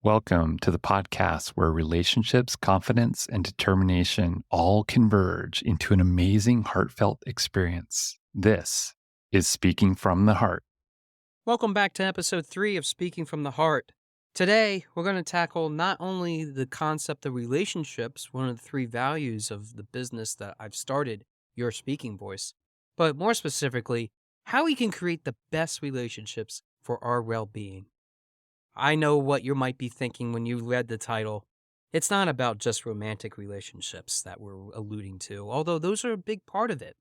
Welcome to the podcast where relationships, confidence, and determination all converge into an amazing, heartfelt experience. This is Speaking from the Heart. Welcome back to episode 3 of Speaking from the Heart. Today, we're going to tackle not only the concept of relationships, one of the 3 values of the business that I've started, Your Speaking Voice, but more specifically, how we can create the best relationships for our well being. I know what you might be thinking when you read the title. It's not about just romantic relationships that we're alluding to, although those are a big part of it.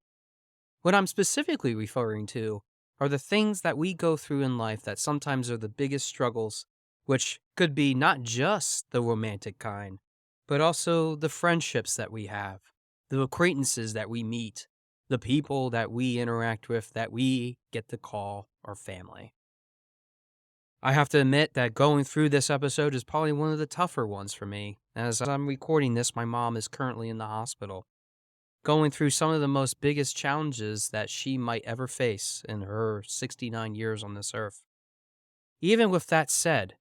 What I'm specifically referring to are the things that we go through in life that sometimes are the biggest struggles, which could be not just the romantic kind, but also the friendships that we have, the acquaintances that we meet, the people that we interact with that we get to call our family. I have to admit that going through this episode is probably one of the tougher ones for me. As I'm recording this, my mom is currently in the hospital, going through some of the most biggest challenges that she might ever face in her 69 years on this earth. Even with that said,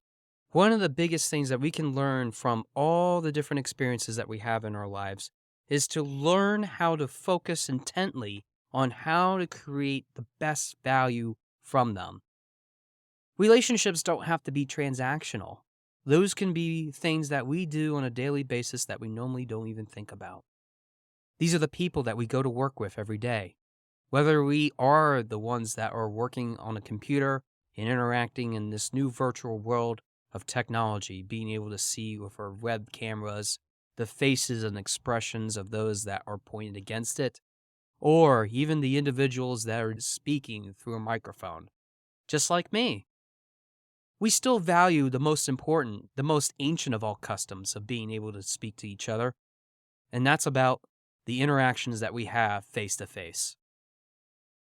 one of the biggest things that we can learn from all the different experiences that we have in our lives is to learn how to focus intently on how to create the best value from them. Relationships don't have to be transactional. Those can be things that we do on a daily basis that we normally don't even think about. These are the people that we go to work with every day. Whether we are the ones that are working on a computer and interacting in this new virtual world of technology, being able to see with our web cameras the faces and expressions of those that are pointed against it, or even the individuals that are speaking through a microphone, just like me. We still value the most important, the most ancient of all customs of being able to speak to each other, and that's about the interactions that we have face to face.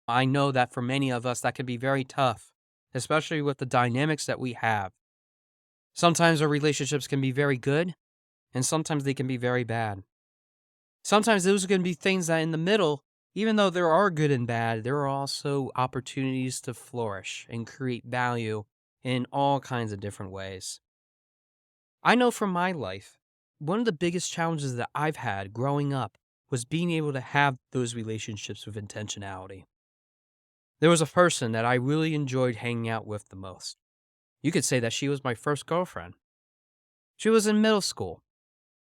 I know that for many of us, that can be very tough, especially with the dynamics that we have. Sometimes our relationships can be very good, and sometimes they can be very bad. Sometimes those are going to be things that in the middle, even though there are good and bad, there are also opportunities to flourish and create value in all kinds of different ways. I know from my life, one of the biggest challenges that I've had growing up was being able to have those relationships with intentionality. There was a person that I really enjoyed hanging out with the most. You could say that she was my first girlfriend. She was in middle school.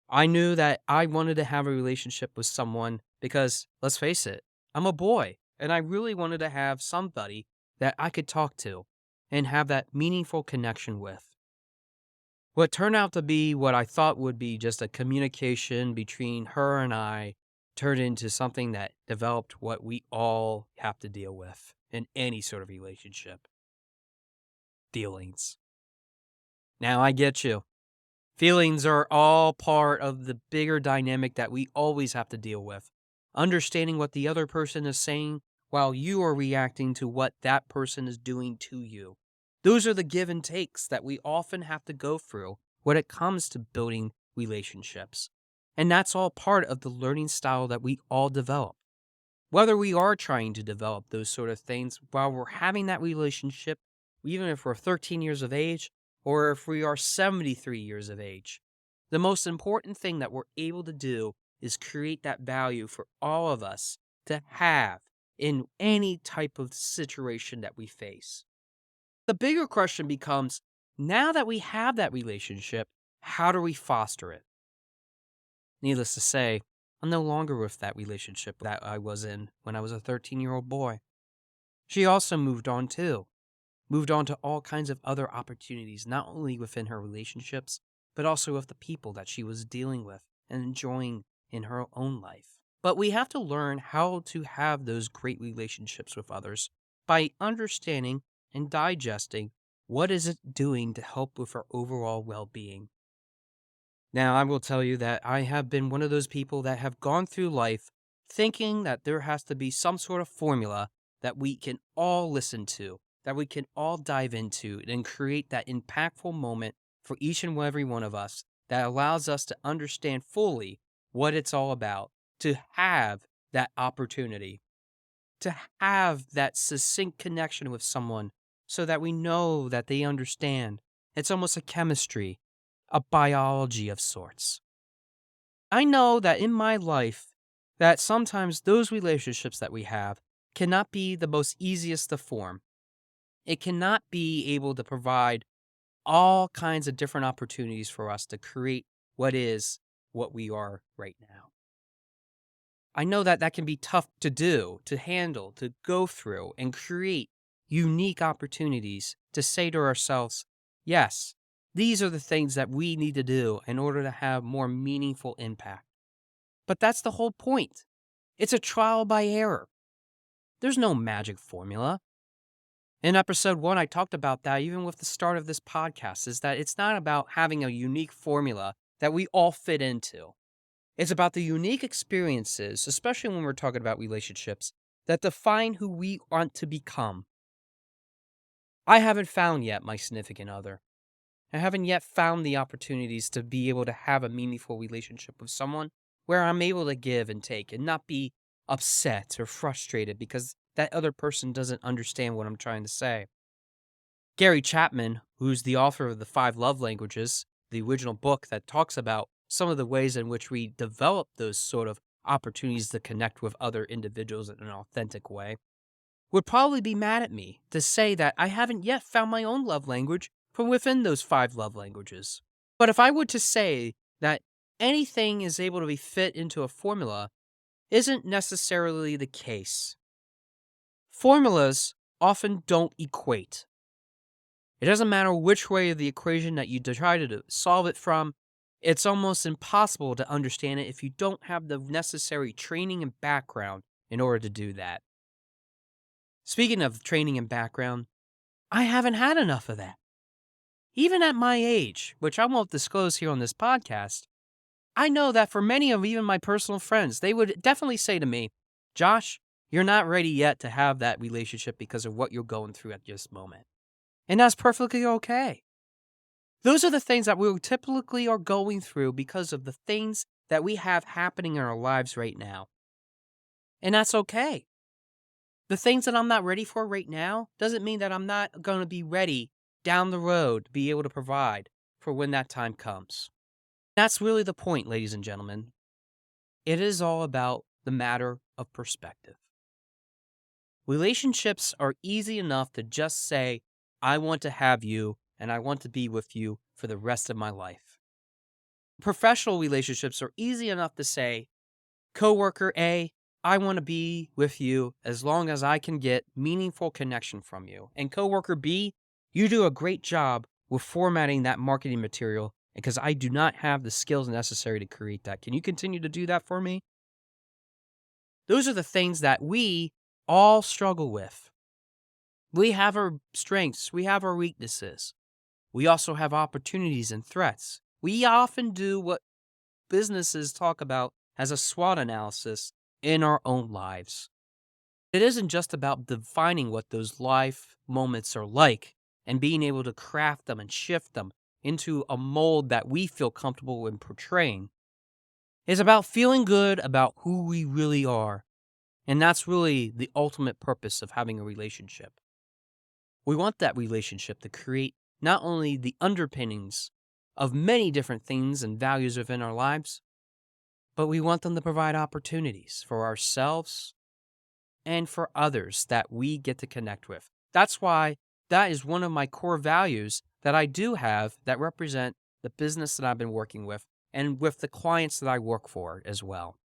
I knew that I wanted to have a relationship with someone because, let's face it, I'm a boy, and I really wanted to have somebody that I could talk to and have that meaningful connection with. What turned out to be what I thought would be just a communication between her and I turned into something that developed what we all have to deal with in any sort of relationship: feelings. Now, I get you. Feelings are all part of the bigger dynamic that we always have to deal with. Understanding what the other person is saying while you are reacting to what that person is doing to you. Those are the give and takes that we often have to go through when it comes to building relationships. And that's all part of the learning style that we all develop. Whether we are trying to develop those sort of things while we're having that relationship, even if we're 13 years of age or if we are 73 years of age, the most important thing that we're able to do is create that value for all of us to have in any type of situation that we face. The bigger question becomes, now that we have that relationship, how do we foster it? Needless to say, I'm no longer with that relationship that I was in when I was a 13-year-old boy. She also moved on too. Moved on to all kinds of other opportunities, not only within her relationships, but also with the people that she was dealing with and enjoying in her own life. But we have to learn how to have those great relationships with others by understanding and digesting what is it doing to help with our overall well-being. Now, I will tell you that I have been one of those people that have gone through life thinking that there has to be some sort of formula that we can all listen to, that we can all dive into, and create that impactful moment for each and every one of us that allows us to understand fully what it's all about, to have that opportunity, to have that succinct connection with someone so that we know that they understand. It's almost a chemistry. a biology of sorts. I know that in my life that sometimes those relationships that we have cannot be the most easiest to form. It cannot be able to provide all kinds of different opportunities for us to create what we are right now. I know that that can be tough to do, to handle, to go through and create unique opportunities to say to ourselves, yes, these are the things that we need to do in order to have more meaningful impact. But that's the whole point. It's a trial by error. There's no magic formula. In episode 1, I talked about that even with the start of this podcast, is that it's not about having a unique formula that we all fit into. It's about the unique experiences, especially when we're talking about relationships, that define who we want to become. I haven't found yet my significant other. I haven't yet found the opportunities to be able to have a meaningful relationship with someone where I'm able to give and take and not be upset or frustrated because that other person doesn't understand what I'm trying to say. Gary Chapman, who's the author of The Five Love Languages, the original book that talks about some of the ways in which we develop those sort of opportunities to connect with other individuals in an authentic way, would probably be mad at me to say that I haven't yet found my own love language from within those five love languages. But if I were to say that anything is able to be fit into a formula, isn't necessarily the case. Formulas often don't equate. It doesn't matter which way of the equation that you try to solve it from, it's almost impossible to understand it if you don't have the necessary training and background in order to do that. Speaking of training and background, I haven't had enough of that. Even at my age, which I won't disclose here on this podcast, I know that for many of even my personal friends, they would definitely say to me, Josh, you're not ready yet to have that relationship because of what you're going through at this moment. And that's perfectly okay. Those are the things that we typically are going through because of the things that we have happening in our lives right now. And that's okay. The things that I'm not ready for right now doesn't mean that I'm not going to be ready down the road to be able to provide for when that time comes. That's really the point, ladies and gentlemen. It is all about the matter of perspective. Relationships are easy enough to just say, I want to have you and I want to be with you for the rest of my life. Professional relationships are easy enough to say, coworker A, I want to be with you as long as I can get meaningful connection from you. And coworker B, you do a great job with formatting that marketing material because I do not have the skills necessary to create that. Can you continue to do that for me? Those are the things that we all struggle with. We have our strengths, we have our weaknesses. We also have opportunities and threats. We often do what businesses talk about as a SWOT analysis in our own lives. It isn't just about defining what those life moments are like and being able to craft them and shift them into a mold that we feel comfortable in portraying. It's about feeling good about who we really are. And that's really the ultimate purpose of having a relationship. We want that relationship to create not only the underpinnings of many different things and values within our lives, but we want them to provide opportunities for ourselves and for others that we get to connect with. That's why that is one of my core values that I do have that represent the business that I've been working with and with the clients that I work for as well.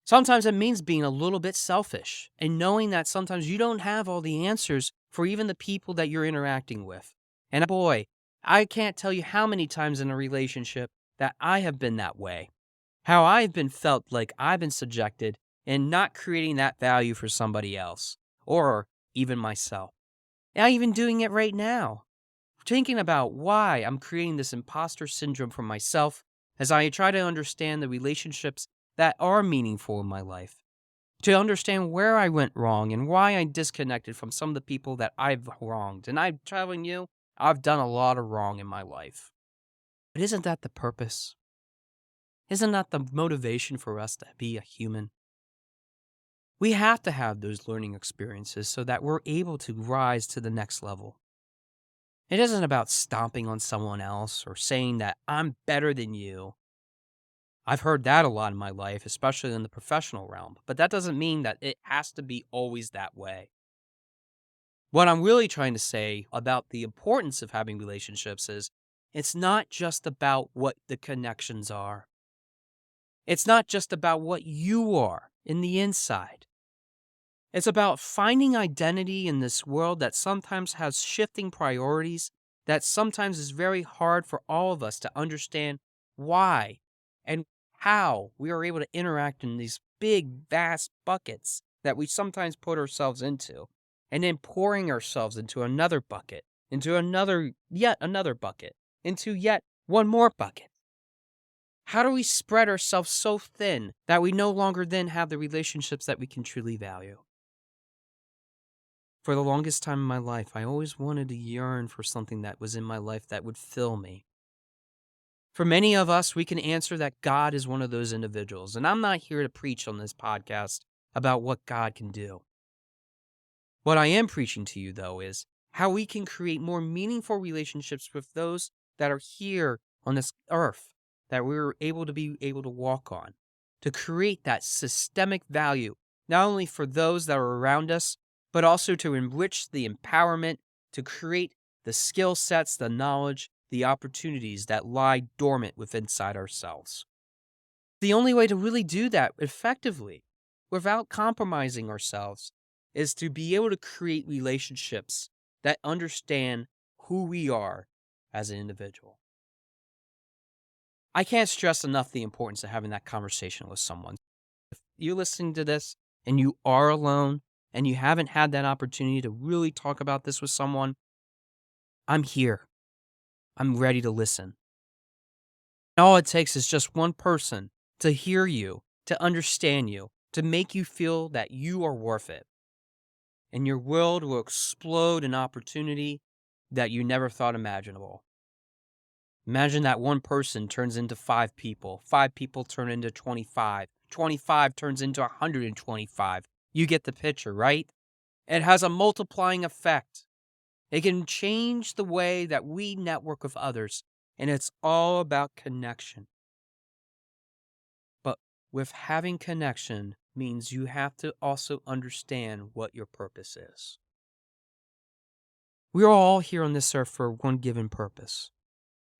Sometimes it means being a little bit selfish and knowing that sometimes you don't have all the answers for even the people that you're interacting with. And boy, I can't tell you how many times in a relationship that I have been that way. How I've been felt like I've been subjected and not creating that value for somebody else or even myself. Now, even doing it right now, thinking about why I'm creating this imposter syndrome for myself as I try to understand the relationships that are meaningful in my life, to understand where I went wrong and why I disconnected from some of the people that I've wronged. And I'm telling you, I've done a lot of wrong in my life. But isn't that the purpose? Isn't that the motivation for us to be a human? We have to have those learning experiences so that we're able to rise to the next level. It isn't about stomping on someone else or saying that I'm better than you. I've heard that a lot in my life, especially in the professional realm, but that doesn't mean that it has to be always that way. What I'm really trying to say about the importance of having relationships is it's not just about what the connections are. It's not just about what you are in the inside. It's about finding identity in this world that sometimes has shifting priorities, that sometimes is very hard for all of us to understand why and how we are able to interact in these big, vast buckets that we sometimes put ourselves into, and then pouring ourselves into another bucket, into another, yet another bucket, into yet one more bucket. How do we spread ourselves so thin that we no longer then have the relationships that we can truly value? For the longest time in my life, I always wanted to yearn for something that was in my life that would fill me. For many of us, we can answer that God is one of those individuals. And I'm not here to preach on this podcast about what God can do. What I am preaching to you, though, is how we can create more meaningful relationships with those that are here on this earth that we're able to walk on, to create that systemic value, not only for those that are around us, but also to enrich the empowerment, to create the skill sets, the knowledge, the opportunities that lie dormant within inside ourselves. The only way to really do that effectively, without compromising ourselves, is to be able to create relationships that understand who we are as an individual. I can't stress enough the importance of having that conversation with someone. If you're listening to this and you are alone and you haven't had that opportunity to really talk about this with someone, I'm here. I'm ready to listen. All it takes is just one person to hear you, to understand you, to make you feel that you are worth it. And your world will explode in opportunity that you never thought imaginable. Imagine that one person turns into 5 people turn into 25, 25 turns into 125. You get the picture, right? It has a multiplying effect. It can change the way that we network with others, and it's all about connection. But with having connection means you have to also understand what your purpose is. We are all here on this earth for one given purpose.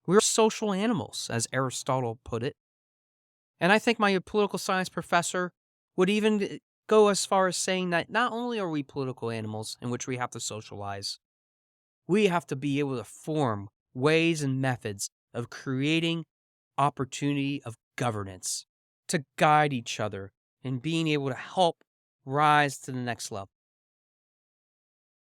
We're social animals, as Aristotle put it. And I think my political science professor would even go as far as saying that not only are we political animals in which we have to socialize, we have to be able to form ways and methods of creating opportunity of governance to guide each other and being able to help rise to the next level.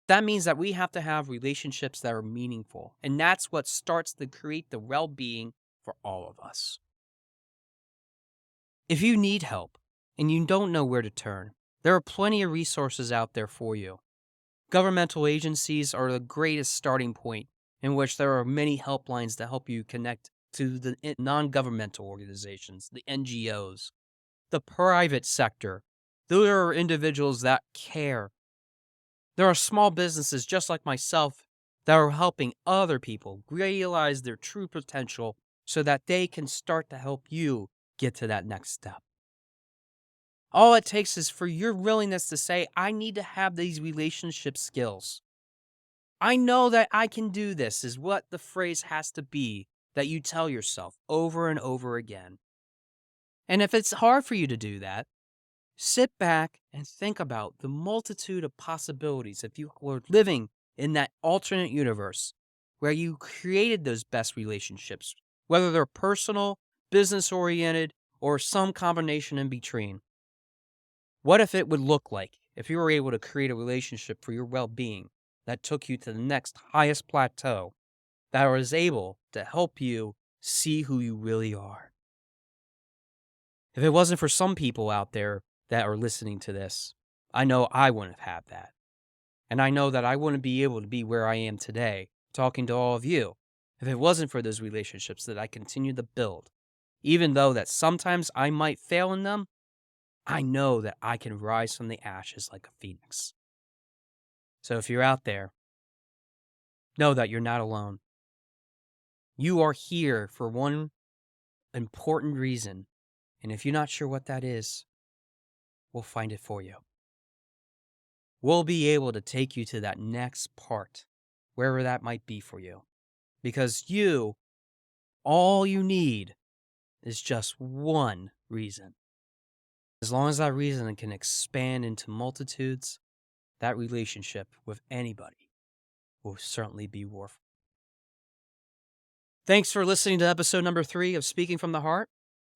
That means that we have to have relationships that are meaningful, and that's what starts to create the well-being for all of us. If you need help and you don't know where to turn, there are plenty of resources out there for you. Governmental agencies are the greatest starting point in which there are many helplines to help you connect to the non-governmental organizations, the NGOs, the private sector. There are individuals that care. There are small businesses just like myself that are helping other people realize their true potential so that they can start to help you get to that next step. All it takes is for your willingness to say, I need to have these relationship skills. I know that I can do this, is what the phrase has to be that you tell yourself over and over again. And if it's hard for you to do that, sit back and think about the multitude of possibilities if you were living in that alternate universe where you created those best relationships, whether they're personal, business oriented, or some combination in between. What if it would look like if you were able to create a relationship for your well being that took you to the next highest plateau, that was able to help you see who you really are? If it wasn't for some people out there that are listening to this, I know I wouldn't have had that. And I know that I wouldn't be able to be where I am today, talking to all of you, if it wasn't for those relationships that I continue to build. Even though that sometimes I might fail in them, I know that I can rise from the ashes like a phoenix. So if you're out there know that you're not alone. You are here for one important reason, and if you're not sure what that is, we'll find it for you. We'll be able to take you to that next part, wherever that might be for you. Because all you need is just one reason. As long as that reason can expand into multitudes, that relationship with anybody will certainly be worth. Thanks for listening to episode number 3 of Speaking from the Heart,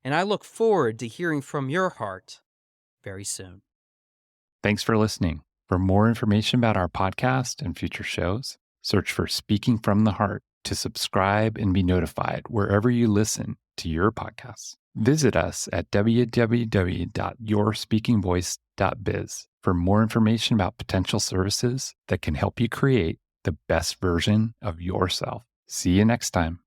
and I look forward to hearing from your heart very soon. Thanks for listening. For more information about our podcast and future shows, search for Speaking from the Heart to subscribe and be notified wherever you listen to your podcasts. Visit us at www.yourspeakingvoice.biz for more information about potential services that can help you create the best version of yourself. See you next time.